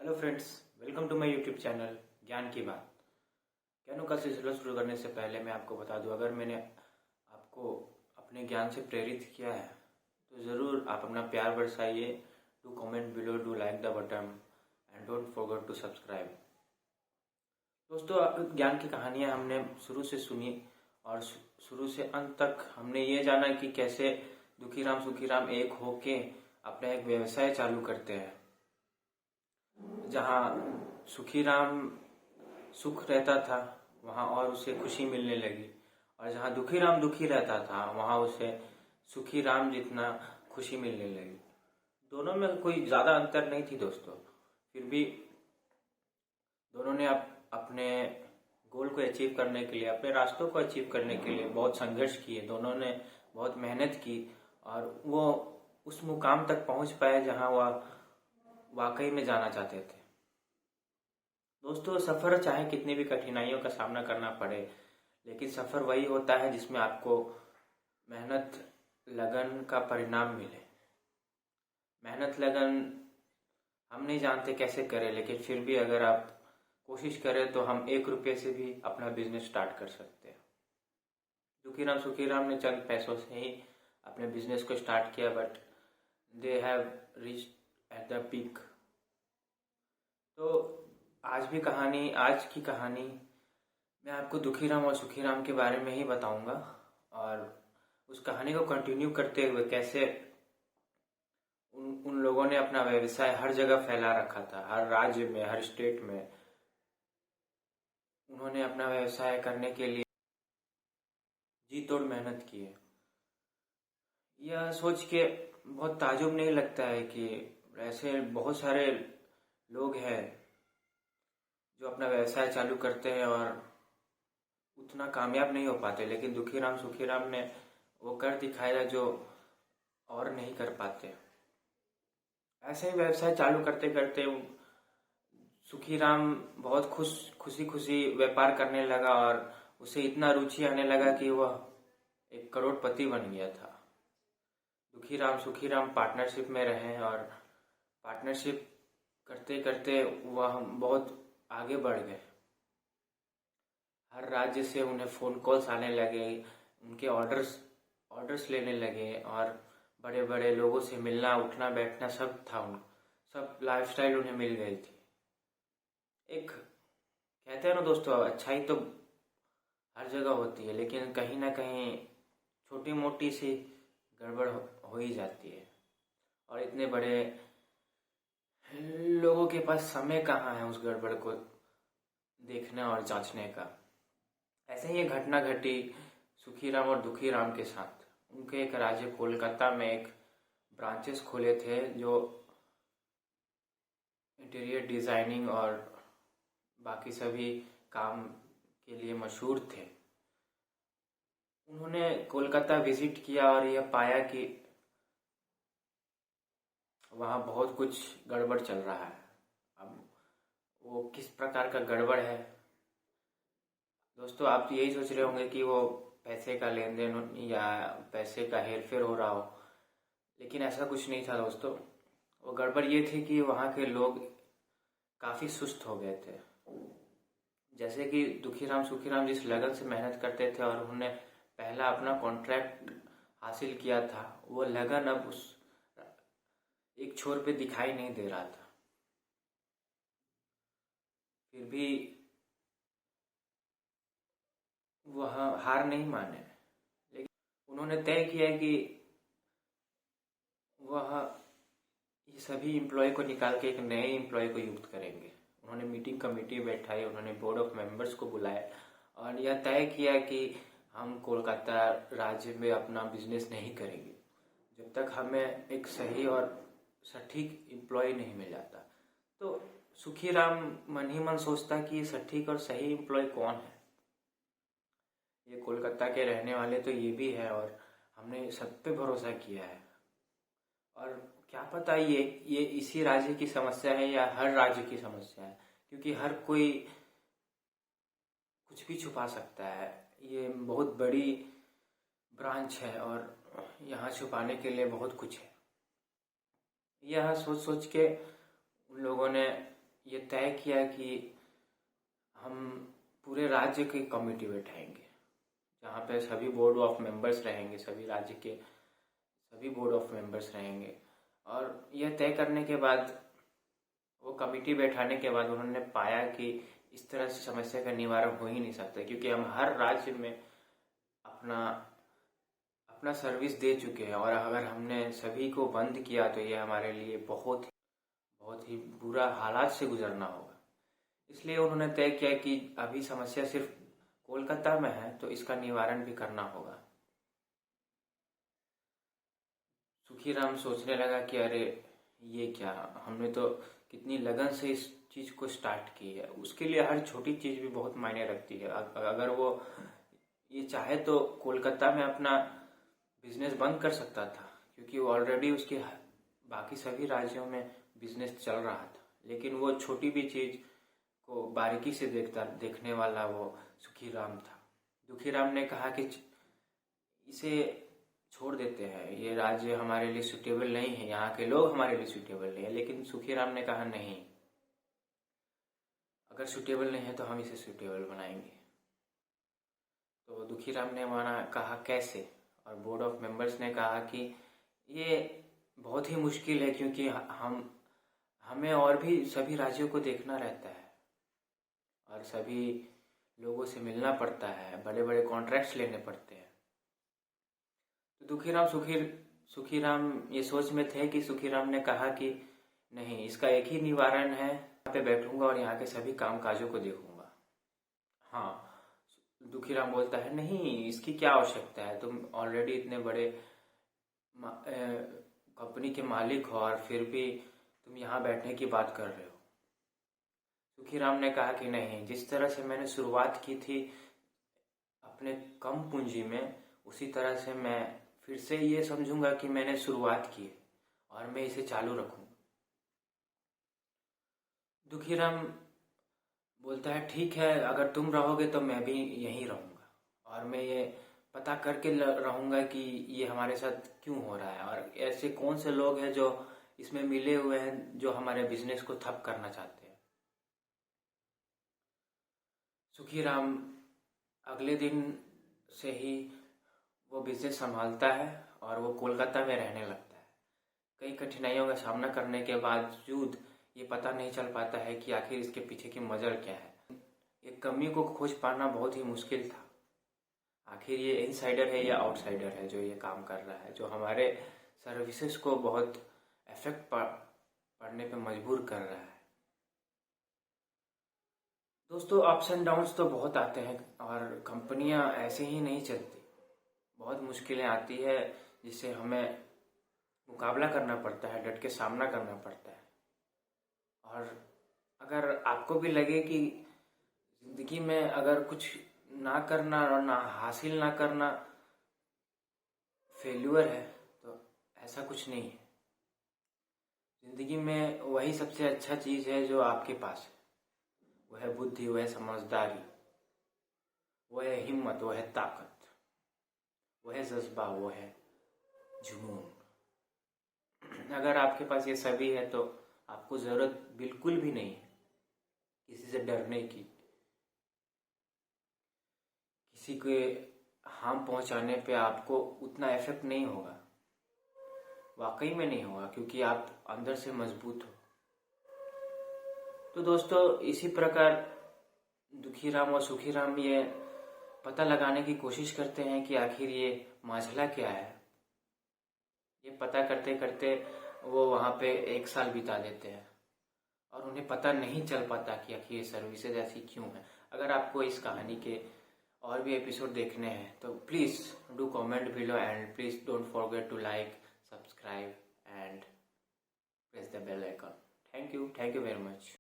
Hello friends, welcome to my YouTube channel ज्ञान की बात। ज्ञानों का सिलसिला शुरू करने से पहले मैं आपको बता दूं, अगर मैंने आपको अपने ज्ञान से प्रेरित किया है तो ज़रूर आप अपना प्यार बरसाइए। Do comment below, do like the button and don't forget to subscribe. दोस्तों, ज्ञान की कहानियाँ हमने शुरू से सुनी और शुरू से अंत तक हमने ये जाना कि कैसे दुखीराम सुखीराम एक होके अपना एक व्यवसाय चालू करते हैं। जहाँ सुखीराम सुख रहता था वहाँ और उसे खुशी मिलने लगी, और जहाँ दुखीराम दुखी रहता था वहाँ उसे सुखीराम जितना खुशी मिलने लगी। दोनों में कोई ज़्यादा अंतर नहीं थी दोस्तों, फिर भी दोनों ने अपने गोल को अचीव करने के लिए, अपने रास्तों को अचीव करने के लिए बहुत संघर्ष किए। दोनों ने बहुत मेहनत की और वो उस मुकाम तक पहुंच पाए जहां वह वाकई में जाना चाहते थे। दोस्तों, सफ़र चाहे कितनी भी कठिनाइयों का सामना करना पड़े, लेकिन सफ़र वही होता है जिसमें आपको मेहनत लगन का परिणाम मिले। मेहनत लगन हम नहीं जानते कैसे करें, लेकिन फिर भी अगर आप कोशिश करें तो हम 1 रुपये से भी अपना बिजनेस स्टार्ट कर सकते हैं। दुखीराम सुखीराम ने चंद पैसों से ही अपने बिजनेस को स्टार्ट किया, but they have reached at the peak. तो आज की कहानी मैं आपको दुखीराम और सुखीराम के बारे में ही बताऊंगा, और उस कहानी को कंटिन्यू करते हुए कैसे उन लोगों ने अपना व्यवसाय हर जगह फैला रखा था, हर राज्य में, हर स्टेट में। उन्होंने अपना व्यवसाय करने के लिए जी तोड़ मेहनत की है। यह सोच के बहुत ताजुब नहीं लगता है कि ऐसे बहुत सारे लोग हैं जो अपना व्यवसाय चालू करते हैं और उतना कामयाब नहीं हो पाते, लेकिन दुखीराम सुखीराम ने वो कर दिखाया जो और नहीं कर पाते। ऐसे ही व्यवसाय चालू करते करते सुखीराम बहुत खुशी खुशी व्यापार करने लगा और उसे इतना रुचि आने लगा कि वह एक करोड़पति बन गया था। दुखीराम सुखीराम पार्टनरशिप में रहे और पार्टनरशिप करते करते वह बहुत आगे बढ़ गए। हर राज्य से उन्हें फ़ोन कॉल्स आने लगे, उनके ऑर्डर्स लेने लगे, और बड़े बड़े लोगों से मिलना उठना बैठना सब था। सब लाइफस्टाइल उन्हें मिल गई थी। एक कहते हैं ना दोस्तों, अच्छाई तो हर जगह होती है, लेकिन कहीं ना कहीं छोटी मोटी सी गड़बड़ हो ही जाती है, और इतने बड़े लोगों के पास समय कहाँ है उस गड़बड़ को देखने और जांचने का। ऐसे ही एक घटना घटी सुखीराम और दुखीराम के साथ। उनके एक राज्य कोलकाता में एक ब्रांचेस खोले थे जो इंटीरियर डिजाइनिंग और बाकी सभी काम के लिए मशहूर थे। उन्होंने कोलकाता विजिट किया और यह पाया कि वहाँ बहुत कुछ गड़बड़ चल रहा है। अब वो किस प्रकार का गड़बड़ है दोस्तों, आप यही सोच रहे होंगे कि वो पैसे का लेन देन या पैसे का हेरफेर हो रहा हो, लेकिन ऐसा कुछ नहीं था दोस्तों। वो गड़बड़ ये थी कि वहाँ के लोग काफ़ी सुस्त हो गए थे। जैसे कि दुखीराम सुखीराम जिस लगन से मेहनत करते थे और उन्होंने पहला अपना कॉन्ट्रैक्ट हासिल किया था, वो लगन अब उस एक छोर पे दिखाई नहीं दे रहा था। फिर भी वह हार नहीं माने, लेकिन उन्होंने तय किया कि वह ये सभी एम्प्लॉय को निकाल के एक नए एम्प्लॉय को नियुक्त करेंगे। उन्होंने मीटिंग कमेटी बैठाई, उन्होंने बोर्ड ऑफ मेंबर्स को बुलाया और यह तय किया कि हम कोलकाता राज्य में अपना बिजनेस नहीं करेंगे जब तक हमें एक सही और सटीक एम्प्लॉय नहीं मिल जाता। तो सुखीराम मन ही मन सोचता कि ये सटीक और सही एम्प्लॉय कौन है। ये कोलकाता के रहने वाले तो ये भी है और हमने सब पे भरोसा किया है, और क्या पता ये इसी राज्य की समस्या है या हर राज्य की समस्या है, क्योंकि हर कोई कुछ भी छुपा सकता है। ये बहुत बड़ी ब्रांच है और यहाँ छुपाने के लिए बहुत कुछ है। यह सोच सोच के उन लोगों ने तय किया कि हम पूरे राज्य की कमेटी बैठाएंगे, जहाँ पे सभी बोर्ड ऑफ मेंबर्स रहेंगे, सभी राज्य के सभी बोर्ड ऑफ मेंबर्स रहेंगे। और यह तय करने के बाद, वो कमेटी बैठाने के बाद उन्होंने पाया कि इस तरह से समस्या का निवारण हो ही नहीं सकता, क्योंकि हम हर राज्य में अपना अपना सर्विस दे चुके हैं, और अगर हमने सभी को बंद किया तो ये हमारे लिए बहुत ही बुरा हालात से गुजरना होगा। इसलिए उन्होंने तय किया कि अभी समस्या सिर्फ कोलकाता में है, तो इसका निवारण भी करना होगा। सुखीराम सोचने लगा कि अरे ये क्या, हमने तो कितनी लगन से इस चीज को स्टार्ट की है, उसके लिए हर छोटी चीज भी बहुत मायने रखती है। अगर वो ये चाहे तो कोलकाता में अपना बिजनेस बंद कर सकता था, क्योंकि वो ऑलरेडी उसके बाकी सभी राज्यों में बिजनेस चल रहा था, लेकिन वो छोटी भी चीज को बारीकी से देखने वाला वो सुखीराम था। दुखीराम ने कहा कि इसे छोड़ देते हैं, ये राज्य हमारे लिए सुटेबल नहीं है, यहाँ के लोग हमारे लिए सुटेबल नहीं है। लेकिन सुखीराम ने कहा नहीं, अगर सुटेबल नहीं है तो हम इसे सुटेबल बनाएंगे। तो दुखीराम ने माना, कहा कैसे, और बोर्ड ऑफ मेंबर्स ने कहा कि ये बहुत ही मुश्किल है, क्योंकि हमें और भी सभी राज्यों को देखना रहता है और सभी लोगों से मिलना पड़ता है, बड़े बड़े कॉन्ट्रैक्ट्स लेने पड़ते हैं। तो सुखीराम ये सोच में थे कि सुखीराम ने कहा कि नहीं, इसका एक ही निवारण है, यहाँ पे बैठूंगा और यहाँ के सभी कामकाजों को देखूंगा। हाँ, दुखीराम बोलता है नहीं, इसकी क्या आवश्यकता है, तुम ऑलरेडी इतने बड़े कंपनी के मालिक हो और फिर भी तुम यहाँ बैठने की बात कर रहे हो। सुखीराम ने कहा कि नहीं, जिस तरह से मैंने शुरुआत की थी अपने कम पूंजी में, उसी तरह से मैं फिर से ये समझूंगा कि मैंने शुरुआत की है और मैं इसे चालू रखूंगा। दुखीराम बोलता है ठीक है, अगर तुम रहोगे तो मैं भी यहीं रहूंगा, और मैं ये पता करके रहूंगा कि ये हमारे साथ क्यों हो रहा है और ऐसे कौन से लोग हैं जो इसमें मिले हुए हैं, जो हमारे बिजनेस को ठप करना चाहते हैं। सुखीराम अगले दिन से ही वो बिजनेस संभालता है और वो कोलकाता में रहने लगता है। कई कठिनाइयों का सामना करने के बावजूद ये पता नहीं चल पाता है कि आखिर इसके पीछे की वजह क्या है। एक कमी को खोज पाना बहुत ही मुश्किल था, आखिर ये इनसाइडर है या आउटसाइडर है जो ये काम कर रहा है, जो हमारे सर्विसेज को बहुत इफेक्ट पड़ने पे मजबूर कर रहा है। दोस्तों, अप्स एंड डाउन्स तो बहुत आते हैं और कंपनियां ऐसे ही नहीं चलती, बहुत मुश्किलें आती है जिससे हमें मुकाबला करना पड़ता है, डट के सामना करना पड़ता है। और अगर आपको भी लगे कि जिंदगी में अगर कुछ ना करना और ना हासिल ना करना फेल्यूर है, तो ऐसा कुछ नहीं है। जिंदगी में वही सबसे अच्छा चीज है जो आपके पास है, वह है बुद्धि, वह है समझदारी, वह है हिम्मत, वह है ताकत, वह है जज्बा, वह है जुनून। अगर आपके पास ये सभी है तो आपको जरूरत बिल्कुल भी नहीं है किसी से डरने की, किसी के हार्म पहुंचाने पे आपको उतना इफेक्ट नहीं होगा, वाकई में नहीं होगा, क्योंकि आप अंदर से मजबूत हो। तो दोस्तों, इसी प्रकार दुखीराम और सुखीराम ये पता लगाने की कोशिश करते हैं कि आखिर ये माझला क्या है। ये पता करते करते वो वहाँ पे 1 साल बिता देते हैं और उन्हें पता नहीं चल पाता कि आखिर ये सर्विसेज ऐसी क्यों है। अगर आपको इस कहानी के और भी एपिसोड देखने हैं तो please do comment below and please don't forget to like, subscribe and press the bell icon. Thank you very much.